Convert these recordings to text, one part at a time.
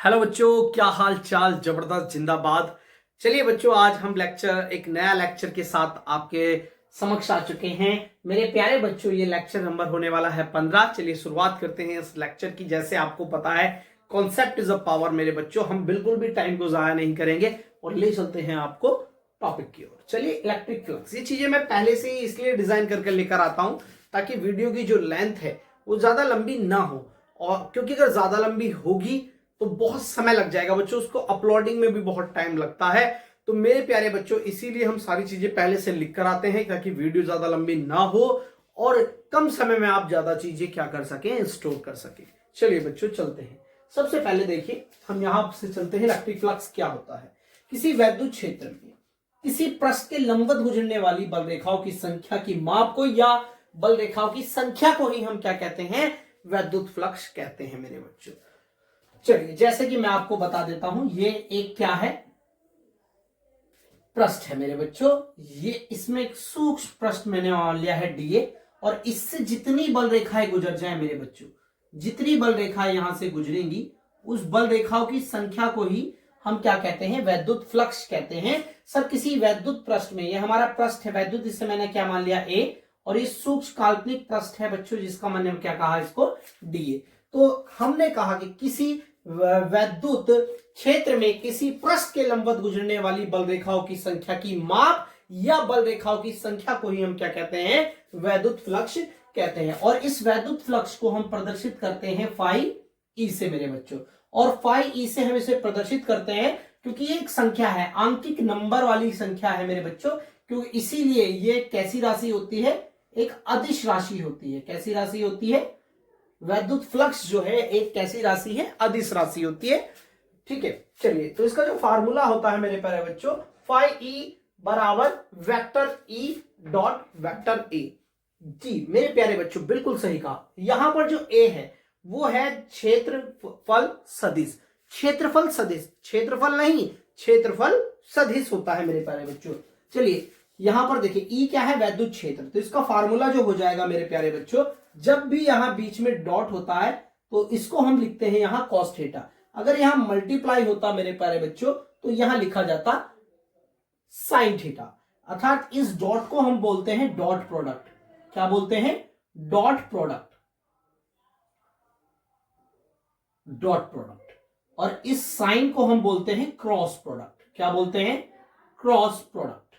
Hello बच्चों, क्या हाल चाल। जबरदस्त, जिंदाबाद। चलिए बच्चों, आज हम एक नया लेक्चर के साथ आपके समक्ष आ चुके हैं। मेरे प्यारे बच्चों, ये लेक्चर नंबर होने वाला है 15। चलिए शुरुआत करते हैं इस लेक्चर की। जैसे आपको पता है, कॉन्सेप्ट इज अ पावर। मेरे बच्चों, हम बिल्कुल भी टाइम को जाया नहीं करेंगे और ले चलते हैं आपको टॉपिक की ओर। चलिए, इलेक्ट्रिक फ्लक्स, ये चीजें मैं पहले से ही इसलिए डिजाइन करके लेकर आता हूं ताकि वीडियो की जो लेंथ है वो ज्यादा लंबी ना हो। और क्योंकि अगर ज्यादा लंबी होगी तो बहुत समय लग जाएगा बच्चों, उसको अपलोडिंग में भी बहुत टाइम लगता है। तो मेरे प्यारे बच्चों, इसीलिए हम सारी चीजें पहले से लिख कर आते हैं ताकि वीडियो ज्यादा लंबी ना हो और कम समय में आप ज्यादा चीजें क्या कर सकें, स्टोर कर सकें। चलिए बच्चों, चलते हैं। सबसे पहले देखिए, हम यहां से चलते हैं। इलेक्ट्रिक फ्लक्स क्या होता है? किसी वैद्युत क्षेत्र में किसी पृष्ठ के लंबवत गुजरने वाली बल रेखाओं की संख्या की माप को या बल रेखाओं की संख्या को ही हम क्या कहते हैं? वैद्युत फ्लक्स कहते हैं मेरे बच्चों। चलिए, जैसे कि मैं आपको बता देता हूं, ये एक क्या है? पृष्ठ है मेरे बच्चों। ये इसमें एक सूक्ष्म पृष्ठ मैंने लिया है डीए, और इससे जितनी बल रेखाएं गुजर जाए मेरे बच्चों, जितनी बल रेखाएं यहां से गुजरेंगी, उस बल रेखाओं की संख्या को ही हम क्या कहते हैं? वैद्युत फ्लक्स कहते हैं। सर, किसी वैद्युत पृष्ठ में, ये हमारा पृष्ठ है वैद्युत, इससे मैंने क्या मान लिया? ए, और ये सूक्ष्म काल्पनिक पृष्ठ है बच्चों, जिसका मैंने क्या कहा? इसको डीए। तो हमने कहा कि किसी वैद्युत क्षेत्र में किसी पृष्ठ के लंबवत गुजरने वाली बल रेखाओं की संख्या की माप या बल रेखाओं की संख्या को ही हम क्या कहते हैं? वैद्युत फ्लक्स कहते हैं। और इस वैद्युत फ्लक्स को हम प्रदर्शित करते हैं फाई ई से मेरे बच्चों। और फाई ई से हम इसे प्रदर्शित करते हैं क्योंकि ये एक संख्या है, आंकिक नंबर वाली संख्या है मेरे बच्चों। क्योंकि इसीलिए ये कैसी राशि होती है? एक अदिश राशि होती है। कैसी राशि होती है? वैद्युत फ्लक्स जो है एक कैसी राशि है? अदिश राशि होती है। ठीक है, चलिए, तो इसका जो फार्मूला होता है मेरे प्यारे बच्चों, फाई ई बराबर vector E dot vector A. जी मेरे प्यारे बच्चों, बिल्कुल सही कहा। यहां पर जो ए है वो है क्षेत्रफल सदिश। क्षेत्रफल सदिश, क्षेत्रफल नहीं, क्षेत्रफल सदिश होता है मेरे प्यारे बच्चों। चलिए, यहां पर देखिए, ई क्या है? वैद्युत क्षेत्र। तो इसका फार्मूला जो हो जाएगा मेरे प्यारे बच्चों, जब भी यहां बीच में डॉट होता है तो इसको हम लिखते हैं यहां कॉस थीटा। अगर यहां मल्टीप्लाई होता मेरे प्यारे बच्चों तो यहां लिखा जाता साइन थीटा। अर्थात इस डॉट को हम बोलते हैं डॉट प्रोडक्ट। क्या बोलते हैं? Dot product. Dot product. और इस साइन को हम बोलते हैं क्रॉस प्रोडक्ट। क्या बोलते हैं? Cross product.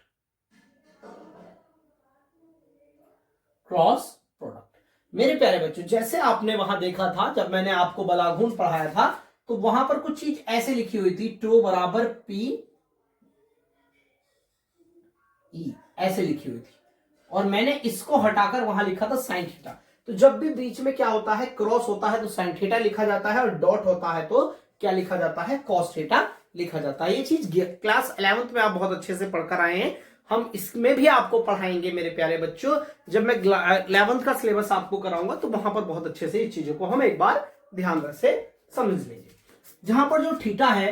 Cross product. मेरे प्यारे बच्चों, जैसे आपने वहां देखा था जब मैंने आपको बलाघूर्ण पढ़ाया था, तो वहां पर कुछ चीज ऐसे लिखी हुई थी, टो बराबर पी ई, ऐसे लिखी हुई थी। और मैंने इसको हटाकर वहां लिखा था साइन थीटा। तो जब भी बीच में क्या होता है? क्रॉस होता है तो साइन थीटा लिखा जाता है, और डॉट होता है तो क्या लिखा जाता है? कॉस थीटा लिखा जाता है। ये चीज क्लास 11th में आप बहुत अच्छे से पढ़कर आए हैं। हम इसमें भी आपको पढ़ाएंगे मेरे प्यारे बच्चों। जब मैं 11th का सिलेबस आपको कराऊंगा तो वहां पर बहुत अच्छे से इस चीजों को हम एक बार ध्यान से समझ लेंगे। जहां पर जो थीटा है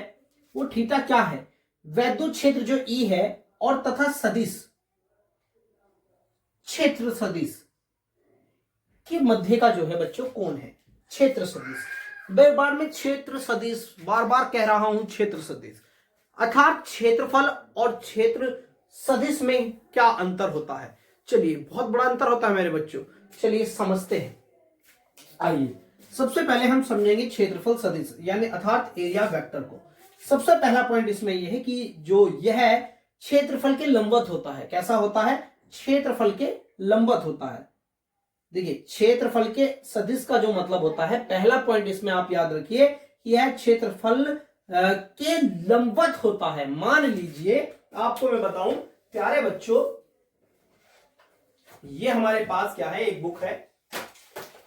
वो थीटा क्या है? वैद्युत क्षेत्र जो ई है और तथा सदिश, क्षेत्र सदिश के मध्य का जो है बच्चों कोण है क्षेत्र सदिश। बार बार में क्षेत्र सदिश, बार बार कह रहा हूं क्षेत्र सदिश। अर्थात क्षेत्रफल और क्षेत्र सदिश में क्या अंतर होता है? चलिए, बहुत बड़ा अंतर होता है मेरे बच्चों। चलिए समझते हैं। आइए, सबसे पहले हम समझेंगे क्षेत्रफल सदिश यानी अर्थात एरिया वेक्टर को। सबसे पहला पॉइंट इसमें यह है कि जो यह क्षेत्रफल के लंबवत होता है। कैसा होता है? क्षेत्रफल के लंबवत होता है। देखिए, क्षेत्रफल के सदिश का जो मतलब होता है, पहला पॉइंट इसमें आप याद रखिए, यह क्षेत्रफल के लंबवत होता है। मान लीजिए, आपको मैं बताऊं प्यारे बच्चों, ये हमारे पास क्या है? एक बुक है।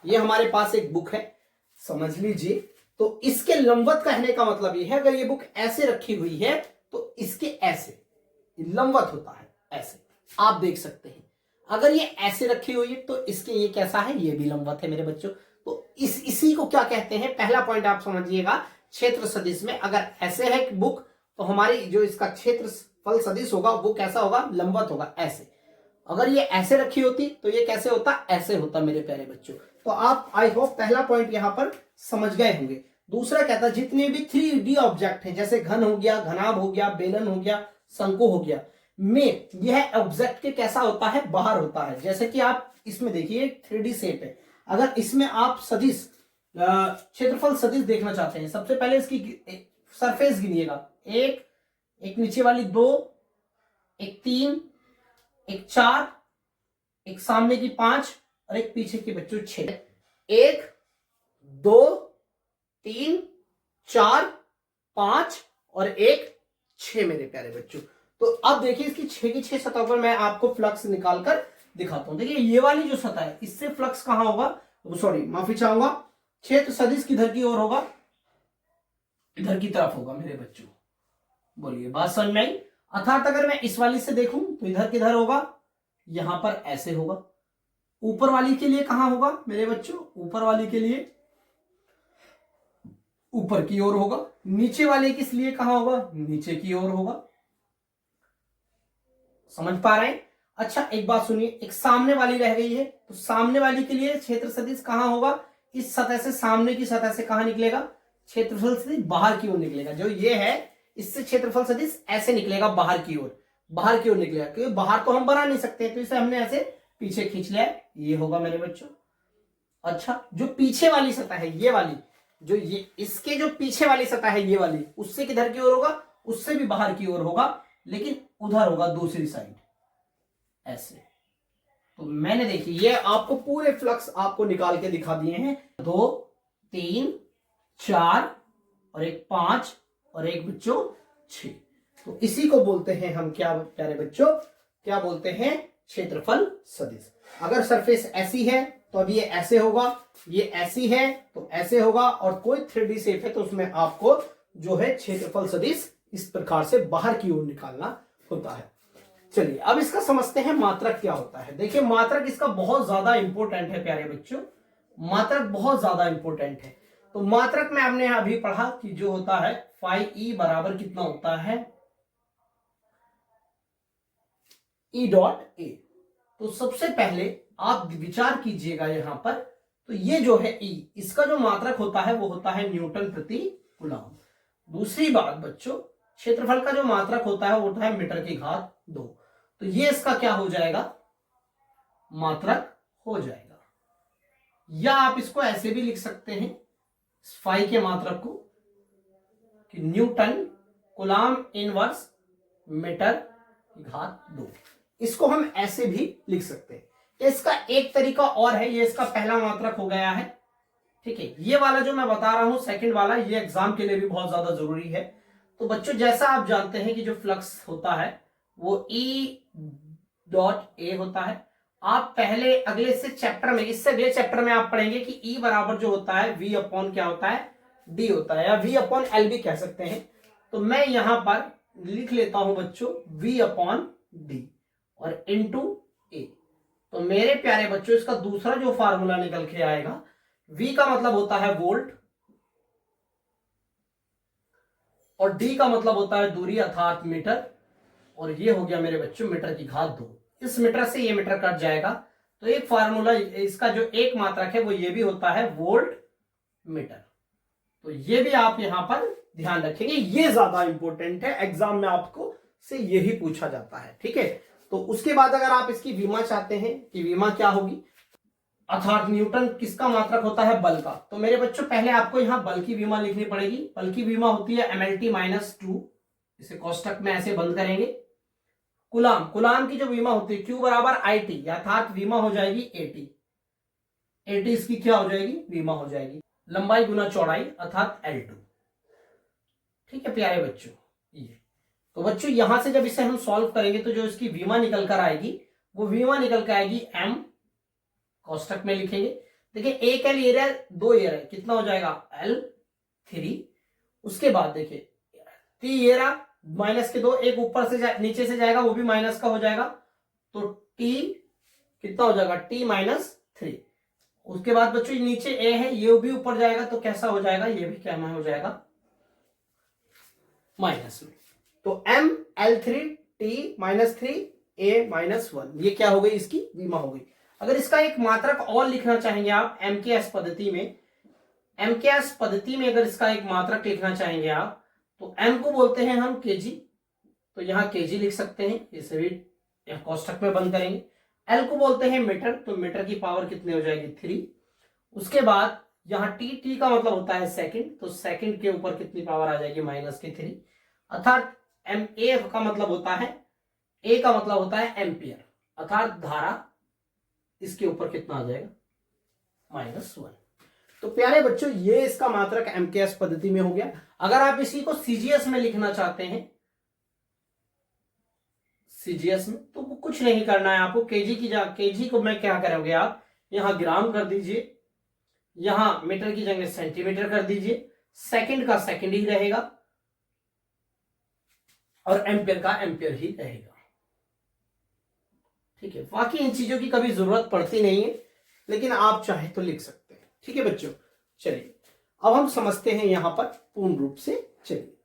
ये हमारे पास एक बुक है, समझ लीजिए। तो इसके लंबवत कहने का मतलब ये है, अगर ये बुक ऐसे रखी हुई है तो इसके ऐसे लंबवत होता है, ऐसे आप देख सकते हैं। अगर ये ऐसे रखी हुई है तो इसके ये कैसा है? ये भी लंबवत है मेरे बच्चों। तो इसी को क्या कहते हैं? पहला पॉइंट आप समझिएगा, क्षेत्र सदिश में अगर ऐसे है बुक तो हमारी जो इसका क्षेत्रफल सदिश होगा वो कैसा होगा? लंबवत होगा, ऐसे। अगर ये ऐसे रखी होती तो ये कैसे होता? ऐसे होता मेरे प्यारे बच्चों। तो आप आई होप पहला पॉइंट यहां पर समझ गए होंगे। दूसरा कहता है जितने भी 3D ऑब्जेक्ट हैं, जैसे घन हो गया, घनाभ हो गया, बेलन हो गया, शंकु हो गया, में यह ऑब्जेक्ट के कैसा होता है, बाहर होता है। जैसे कि आप इसमें देखिए 3D शेप है, अगर इसमें आप सदिश क्षेत्रफल सदिश देखना चाहते हैं, सबसे पहले इसकी सरफेस गिनिएगा, एक नीचे वाली 2, एक 3, एक 4, एक सामने की 5 और एक पीछे की बच्चों 6। 1 2 3 4 5 और एक 6 मेरे प्यारे बच्चों। तो अब देखिए इसकी 6 की 6 सतह पर मैं आपको फ्लक्स निकालकर दिखाता हूं। देखिए ये वाली जो सतह है, इससे फ्लक्स कहां होगा, सॉरी माफी चाहूंगा, क्षेत्र सदिश किधर की ओर होगा, इधर की तरफ होगा मेरे बच्चों। बोलिए बात समझ में आई। अर्थात अगर मैं इस वाली से देखूं तो इधर किधर होगा, यहां पर ऐसे होगा। ऊपर वाली के लिए कहां होगा मेरे बच्चों, ऊपर वाली के लिए ऊपर की ओर होगा। नीचे वाले किस लिए कहां होगा, नीचे की ओर होगा। समझ पा रहे हैं। अच्छा एक बात सुनिए, एक सामने वाली रह गई है, तो सामने वाली के लिए क्षेत्र सदिश कहां होगा, इस सतह से, सामने की सतह से कहां निकलेगा, क्षेत्रफल सदिश बाहर की ओर निकलेगा। जो ये है इससे क्षेत्रफल सदिश ऐसे निकलेगा, बाहर की ओर, बाहर की ओर निकलेगा, क्योंकि बाहर तो हम बना नहीं सकते, तो इसे हमने ऐसे पीछे खींच लिया, ये होगा मेरे बच्चों। अच्छा जो पीछे वाली सतह है, ये वाली, जो ये इसके जो पीछे वाली सतह है, ये वाली, उससे किधर की ओर होगा, उससे भी बाहर की ओर होगा, लेकिन उधर होगा दूसरी साइड ऐसे। तो मैंने देखिए ये आपको पूरे फ्लक्स आपको निकाल के दिखा दिए हैं, 2 3 4 और एक 5 और एक बच्चों 6। तो इसी को बोलते हैं हम क्या प्यारे बच्चों, क्या बोलते हैं, क्षेत्रफल सदिश। अगर सरफेस ऐसी है तो अब ये ऐसे होगा, ये ऐसी है तो ऐसे होगा, और कोई 3D शेप है तो उसमें आपको जो है क्षेत्रफल सदिश इस प्रकार से बाहर की ओर निकालना होता है। चलिए अब इसका समझते हैं मात्रक क्या होता है। देखिए मात्रक इसका बहुत ज्यादा इंपॉर्टेंट है प्यारे बच्चों, मात्रक बहुत ज्यादा इंपॉर्टेंट है। तो मात्रक में हमने अभी पढ़ा कि जो होता है फाई ई बराबर कितना होता है, ई डॉट ए। तो सबसे पहले आप विचार कीजिएगा यहां पर, तो ये जो है ई, इसका जो मात्रक होता है वो होता है न्यूटन प्रति कूलम। दूसरी बात बच्चों, क्षेत्रफल का जो मात्रक होता है वो होता है मीटर की घात 2। तो ये इसका क्या हो जाएगा, मात्रक हो जाएगा। या आप इसको ऐसे भी लिख सकते हैं, फाई के मात्रक को, कि न्यूटन कूलम इनवर्स मीटर की घात 2। इसको हम ऐसे भी लिख सकते हैं। इसका एक तरीका और है, ये इसका पहला मात्रक हो गया है, ठीक है। ये वाला जो मैं बता रहा हूं सेकंड वाला, ये एग्जाम के लिए भी बहुत ज्यादा जरूरी है। तो बच्चों जैसा आप जानते हैं कि जो फ्लक्स होता है वो ई डॉट ए होता है। आप पहले अगले से चैप्टर में, इससे अगले चैप्टर में आप पढ़ेंगे कि ई बराबर जो होता है वी अपॉन क्या होता है, डी होता है, या वी अपॉन एल भी कह सकते हैं। तो मैं यहां पर लिख लेता हूं बच्चों वी अपॉन डी और इनटू ए। तो मेरे प्यारे बच्चों इसका दूसरा जो फार्मूला निकल के आएगा, V का मतलब होता है वोल्ट और D का मतलब होता है दूरी अर्थात मीटर, और ये हो गया मेरे बच्चों मीटर की घात 2। इस मीटर से ये मीटर कट जाएगा, तो एक फार्मूला इसका जो एक मात्रक है वो ये भी होता है वोल्ट मीटर। तो ये भी आप यहां पर ध्यान रखेंगे, ये ज्यादा इंपॉर्टेंट है, एग्जाम में आपको से यही पूछा जाता है, ठीक है। तो उसके बाद अगर आप इसकी विमा चाहते हैं कि विमा क्या होगी, अर्थात न्यूटन किसका मात्रक होता है, बल का। तो मेरे बच्चों पहले आपको यहां बल की विमा लिखनी पड़ेगी। बल की विमा होती है mlt माइनस 2, इसे कोष्टक में ऐसे बंद करेंगे। कूलम, कूलम की जो विमा होती है Q बराबर IT, अर्थात विमा हो जाएगी 80, 80 इसकी क्या हो जाएगी, विमा हो जाएगी, लंबाई गुना चौड़ाई अर्थात L2, ठीक है प्यारे बच्चों। ये तो बच्चों यहां से जब इसे हम सॉल्व करेंगे तो जो इसकी विमा निकल कर आएगी वो विमा निकल कर आएगी m, कोष्टक में लिखेंगे। देखिए एक एल एरिया, 2 एरिया, कितना हो जाएगा L3। उसके बाद देखिए 3 एरिया माइनस के 2, एक ऊपर से नीचे से जाएगा वो भी माइनस का हो जाएगा, तो T कितना हो जाएगा T माइनस 3। उसके बाद बच्चों नीचे A है, ये भी ऊपर जाएगा तो कैसा हो जाएगा, ये भी क्या हो जाएगा माइनस में। तो M L3 T minus 3 A minus 1, ये क्या हो गई, इसकी विमा हो गई। अगर इसका एक मात्रक और लिखना चाहेंगे आप M की एस पद्धति में, एमकेएस पद्धति में अगर इसका एक मात्रक लिखना चाहेंगे आप, तो एम को बोलते हैं हम केजी, तो यहाँ केजी लिख सकते हैं, इसे भी यहाँ कोष्टक में बंद करेंगे। एल को बोलते हैं मीटर, तो मीटर की पावर कितनी हो जाएगी 3। उसके बाद यहाँ टी का मतलब होता है सेकंड, तो सेकंड के ऊपर कितनी पावर आ जाएगी -3, अर्थात एम ए का मतलब होता है, ए का मतलब होता है एम्पियर, अर्थात धारा, इसके ऊपर कितना आ जाएगा -1। तो प्यारे बच्चों ये इसका मात्रक एमकेएस पद्धति में हो गया। अगर आप इसी को सीजीएस में लिखना चाहते हैं, सीजीएस में, तो कुछ नहीं करना है आपको, केजी को मैं क्या करोगे आप, यहां ग्राम कर दीजिए, यहां मीटर की जगह सेंटीमीटर कर दीजिए, सेकंड का सेकंड ही रहेगा और एम्पियर का एम्पियर ही रहेगा। ठीक है, बाकी इन चीजों की कभी जरूरत पड़ती नहीं है, लेकिन आप चाहे तो लिख सकते हैं। ठीक है बच्चों, चलिए अब हम समझते हैं यहां पर पूर्ण रूप से। चलिए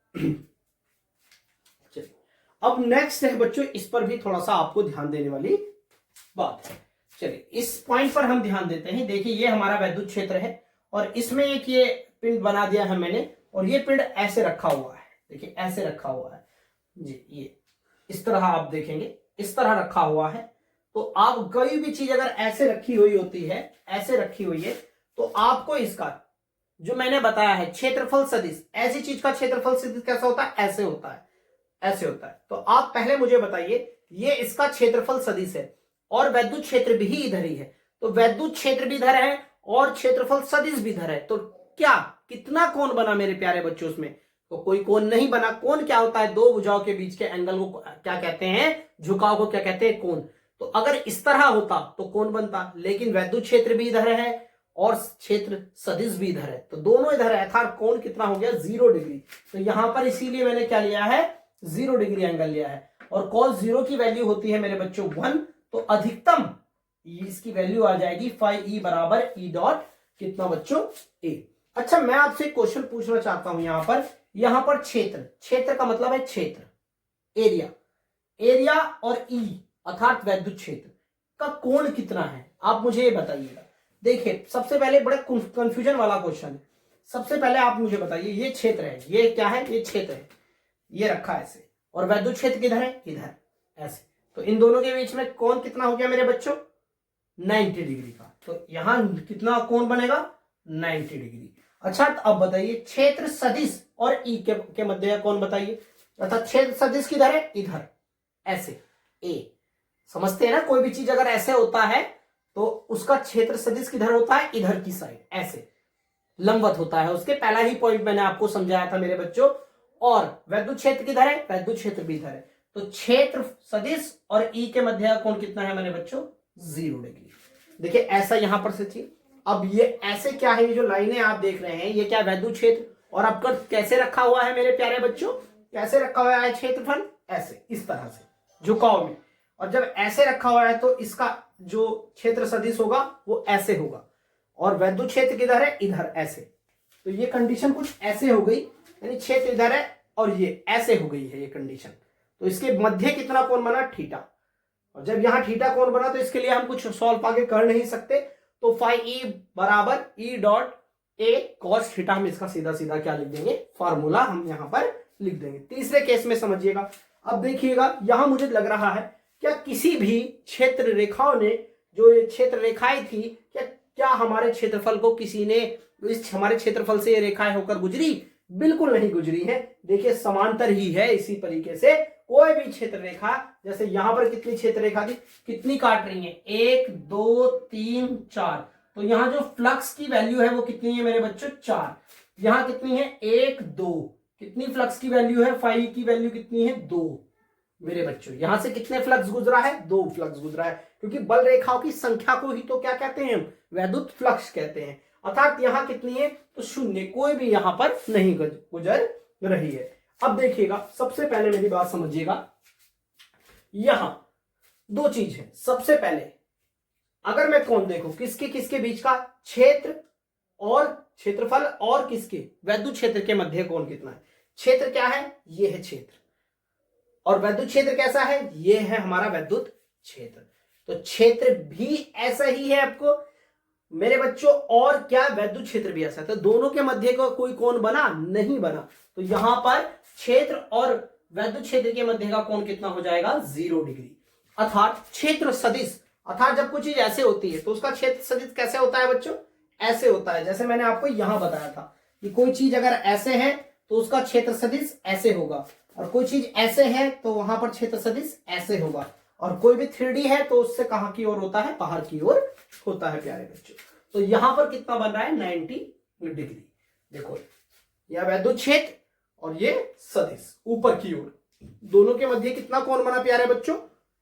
अब नेक्स्ट है बच्चों, इस पर भी थोड़ा सा आपको ध्यान देने वाली बात है। चलिए इस पॉइंट पर हम ध्यान देते हैं। देखिए ये हमारा वैद्युत क्षेत्र है और इसमें एक ये पिंड बना दिया है मैंने, और ये पिंड ऐसे रखा हुआ है, देखिए ऐसे रखा हुआ है जी, ये इस तरह आप देखेंगे, इस तरह रखा हुआ है। तो आप कोई भी चीज अगर ऐसे रखी हुई होती है, ऐसे रखी हुई है, तो आपको इसका जो मैंने बताया है क्षेत्रफल सदिश, ऐसी चीज का क्षेत्रफल सदिश कैसा होता है, ऐसे होता है, ऐसे होता है। तो आप पहले मुझे बताइए, ये इसका क्षेत्रफल सदिश है और वैद्युत क्षेत्र भी इधर ही है, तो वैद्युत क्षेत्र भी इधर है और क्षेत्रफल सदिश भी इधर है, तो क्या कितना कोण बना मेरे प्यारे बच्चों उसमें, तो कोई कोण नहीं बना। कोण क्या होता है, दो भुजाओं के बीच के एंगल को क्या कहते हैं, झुकाव को क्या कहते हैं, कोण। तो अगर इस तरह होता तो कोण बनता, लेकिन वैद्युत क्षेत्र भी इधर है और क्षेत्र सदिश भी इधर है, तो दोनों इधर है, अर्थात कोण कितना हो गया 0 डिग्री। तो यहां पर इसीलिए मैंने क्या लिया है, 0 डिग्री एंगल लिया है। और cos 0 की वैल्यू होती है मेरे बच्चों 1, तो अधिकतम इसकी वैल्यू आ जाएगी फाई ई बराबर ई डॉट कितना बच्चों ए। अच्छा मैं आपसे क्वेश्चन पूछना चाहता हूं, यहां पर क्षेत्र का मतलब है क्षेत्र, एरिया और ई अर्थात वैद्युत क्षेत्र का कोण कितना है, आप मुझे ये बताइएगा। देखिए सबसे पहले बड़े कंफ्यूजन वाला क्वेश्चन है, सबसे पहले आप मुझे बताइए, ये क्षेत्र है, ये क्या है, ये क्षेत्र है, ये रखा है ऐसे, और वैद्युत क्षेत्र किधर है, इधर ऐसे, तो इन दोनों के बीच में कोण कितना हो गया मेरे बच्चों 90 डिग्री का, तो यहां कितना कोण बनेगा 90 डिग्री। अच्छा अब बताइए क्षेत्र सदिश और ई के मध्य का कोण बताइए, अर्थात क्षेत्र सदिश किधर है, इधर ऐसे ए, समझते हैं ना, कोई भी चीज अगर ऐसे होता है तो उसका क्षेत्र सदिश किधर होता है, इधर की साइड ऐसे लंबवत होता है, उसके पहला ही पॉइंट मैंने आपको समझाया था मेरे बच्चों। और वैद्युत क्षेत्र किधर है, वैद्युत क्षेत्र भी इधर है, तो क्षेत्र सदिश और ई के मध्य का कोण कितना है मेरे बच्चों 0 डिग्री। देखिए ऐसा यहां पर से थी, अब ये ऐसे क्या है, ये जो लाइनें आप देख रहे हैं ये क्या वैद्युत क्षेत्र, और आपका कैसे रखा हुआ है मेरे प्यारे बच्चों, कैसे रखा हुआ है क्षेत्रफल, ऐसे इस तरह से झुकाव में, और जब ऐसे रखा हुआ है तो इसका जो क्षेत्र सदिश होगा वो ऐसे होगा, और वैद्युत क्षेत्र किधर है, इधर ऐसे, तो ये कंडीशन कुछ ऐसे हो गई, यानी क्षेत्र इधर है और ये ऐसे हो गई है ये कंडीशन, तो इसके मध्य कितना कोण बना थीटा, और जब यहां थीटा कोण बना तो इसके लिए हम कुछ सॉल्व आगे कर नहीं सकते, तो फाई ई बराबर E dot A cos theta, हम इसका सीधा सीधा क्या लिख देंगे, फार्मूला हम यहां पर लिख देंगे। तीसरे केस में समझिएगा, अब देखिएगा यहां मुझे लग रहा है क्या किसी भी क्षेत्र रेखाओं ने, जो ये क्षेत्र रेखाएं थी, क्या हमारे क्षेत्रफल को किसी ने, इस हमारे क्षेत्रफल से ये रेखाएं होकर गुजरी, बिल्कुल नहीं गुजरी है। देखिए समांतर ही है, इसी तरीके से कोई भी क्षेत्र रेखा, जैसे यहां पर कितनी क्षेत्र रेखा थी, कितनी काट रही है 1 2 3 4, तो यहां जो फ्लक्स की वैल्यू है वो कितनी है मेरे बच्चों 4, यहां कितनी है 1 2, कितनी फ्लक्स की वैल्यू है, फाई की वैल्यू कितनी है 2 मेरे बच्चों, यहां से कितने फ्लक्स गुजरा है 2 फ्लक्स गुजरा है, क्योंकि बल रेखाओं की संख्या को ही तो क्या कहते हैं, वैद्युत फ्लक्स कहते हैं, अर्थात यहां कितनी है तो 0, कोई भी यहां पर नहीं गुजर रही है। अब देखिएगा सबसे पहले मेरी बात समझिएगा, यहां दो चीज है, सबसे पहले अगर मैं कोण देखूं किसके किसके बीच का, क्षेत्र और क्षेत्रफल और किसके, वैद्युत क्षेत्र के मध्य कोण कितना है, क्षेत्र क्या है, ये है क्षेत्र, और वैद्युत क्षेत्र कैसा है, ये है हमारा वैद्युत क्षेत्र, तो क्षेत्र भी ऐसा ही है आपको, मेरे बच्चों और क्या विद्युत क्षेत्र भी ऐसा, तो दोनों के मध्य का कोई कोण बना नहीं बना, तो यहां पर क्षेत्र और विद्युत क्षेत्र के मध्य का कोण कितना हो जाएगा 0 डिग्री। अर्थात क्षेत्र सदिश, अर्थात जब कोई चीज ऐसे होती है तो उसका क्षेत्र सदिश कैसे होता है बच्चों, ऐसे होता है। जैसे मैंने आपको यहां बताया था कि कोई चीज अगर ऐसे है तो उसका क्षेत्र सदिश ऐसे होगा, और कोई चीज ऐसे है तो वहां पर क्षेत्र सदिश ऐसे होगा, और कोई भी 3D है तो उससे कहां की ओर होता है, बाहर की ओर होता है प्यारे बच्चों। तो यहां पर कितना बन रहा है 90 डिग्री। देखो यह विद्युत क्षेत्र और ये सदिश ऊपर की ओर, दोनों के मध्य कितना कोण बना प्यारे बच्चों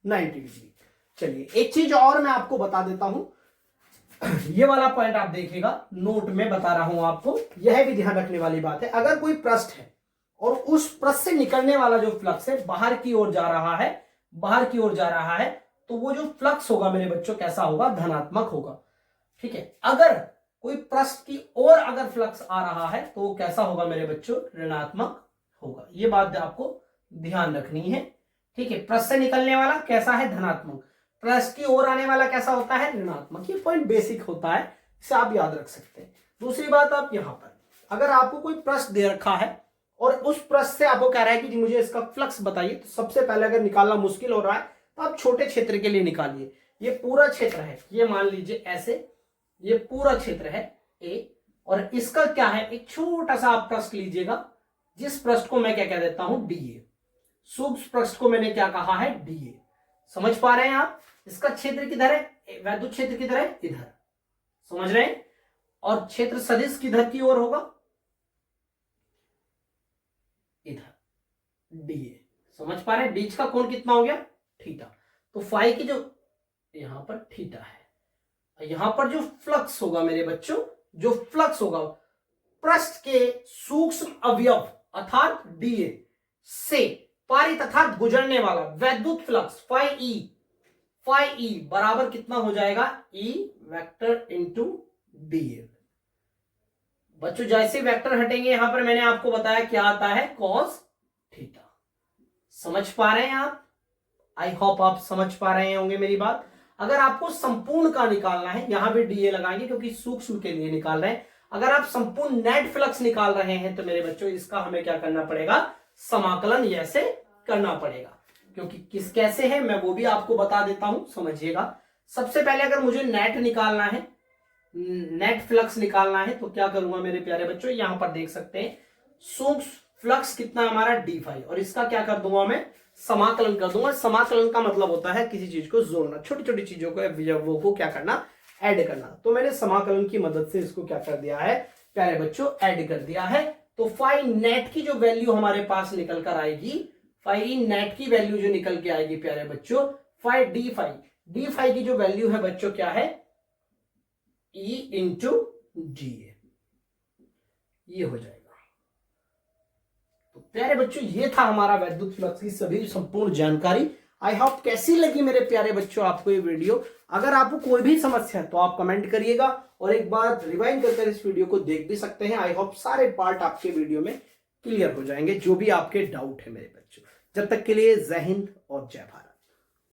90 डिग्री। चलिए एक चीज और मैं आपको बता देता हूं, ये वाला पॉइंट आप देखिएगा, नोट में बता रहा हूं आपको, यह भी ध्यान रखने वाली बात है। अगर कोई पृष्ठ है और उस पृष्ठ से निकलने वाला जो फ्लक्स है बाहर की ओर जा रहा है, बाहर की ओर जा रहा है, तो वो जो फ्लक्स होगा मेरे बच्चों कैसा होगा, धनात्मक होगा। ठीक है, अगर कोई पृष्ठ की ओर अगर फ्लक्स आ रहा है तो वो कैसा होगा मेरे बच्चों, ऋणात्मक होगा। ये बात आपको ध्यान रखनी है। ठीक है, पृष्ठ से निकलने वाला कैसा है, धनात्मक, पृष्ठ की ओर आने वाला कैसा होता है, ऋणात्मक। ये पॉइंट बेसिक होता है, इसे आप याद रख सकते हैं। दूसरी बात, आप यहां पर अगर आपको कोई पृष्ठ दे रखा है और उस पृष्ठ से आपको कह रहा है कि मुझे इसका फ्लक्स बताइए, तो सबसे पहले अगर निकालना मुश्किल हो रहा है तो आप छोटे क्षेत्र के लिए निकालिए। ये पूरा क्षेत्र है, ये मान लीजिए ऐसे, ये पूरा क्षेत्र है ए, और इसका क्या है, एक छोटा सा आप पृष्ठ लीजिएगा, जिस पृष्ठ को मैं क्या कह देता हूं, डीए। सूक्ष्म पृष्ठ को मैंने क्या कहा है, डीए। समझ पा रहे हैं आप, इसका क्षेत्र किधर है, वैद्युत क्षेत्र किधर है, इधर, समझ रहे हैं, और क्षेत्र सदिश किधर की ओर होगा, इधर, डीए। समझ पा रहे हैं, बीच का कोण कितना हो गया, थीटा। तो फाई की जो यहां पर थीटा है, यहां पर जो फ्लक्स होगा मेरे बच्चों, जो फ्लक्स होगा पृष्ठ के सूक्ष्म अवयव अर्थात डीए से पारित अर्थात गुजरने वाला वैद्युत फ्लक्स फाई ई बराबर कितना हो जाएगा, ई वेक्टर इंटू डीए। बच्चों जैसे वेक्टर हटेंगे यहां पर मैंने आपको बताया क्या आता है, कॉस थीटा। समझ पा रहे हैं आप, आई होप आप समझ पा रहे होंगे मेरी बात। अगर आपको संपूर्ण का निकालना है, यहां भी डीए लगाएंगे क्योंकि सूक्ष्म के लिए निकाल रहे हैं। अगर आप संपूर्ण नेट फ्लक्स निकाल रहे हैं तो मेरे बच्चों इसका हमें क्या करना पड़ेगा, समाकलन ऐसे करना पड़ेगा, क्योंकि किस कैसे है मैं वो भी आपको बता देता हूं, समझिएगा। सबसे पहले अगर मुझे नेट निकालना है, नेट फ्लक्स निकालना है, तो क्या करूंगा मेरे प्यारे बच्चों, यहां पर देख सकते हैं सूक्ष्म फ्लक्स कितना हमारा डी फाई, और इसका क्या कर दूंगा मैं, समाकलन कर दूंगा। समाकलन का मतलब होता है किसी चीज को जोड़ना, छोटी छोटी चीजों को वो को क्या करना, ऐड करना। तो मैंने समाकलन की मदद से इसको क्या कर दिया है प्यारे बच्चों, ऐड कर दिया है। तो फाई नेट की जो वैल्यू हमारे पास निकल कर आएगी, फाई नेट की वैल्यू जो निकल के आएगी प्यारे बच्चों, फाई डी फाई की जो वैल्यू है बच्चों क्या है, ई इंटू डी ए, ये हो जाएगा। तो प्यारे बच्चों ये था हमारा वैद्युत फ्लक्स की सभी संपूर्ण जानकारी। आई होप कैसी लगी मेरे प्यारे बच्चों आपको ये वीडियो। अगर आपको कोई भी समस्या है तो आप कमेंट करिएगा, और एक बार रिवाइंड कर इस वीडियो को देख भी सकते हैं। आई होप सारे पार्ट आपके वीडियो में क्लियर हो जाएंगे, जो भी आपके डाउट है मेरे बच्चों। जब तक के लिए जय हिंद और जय भारत।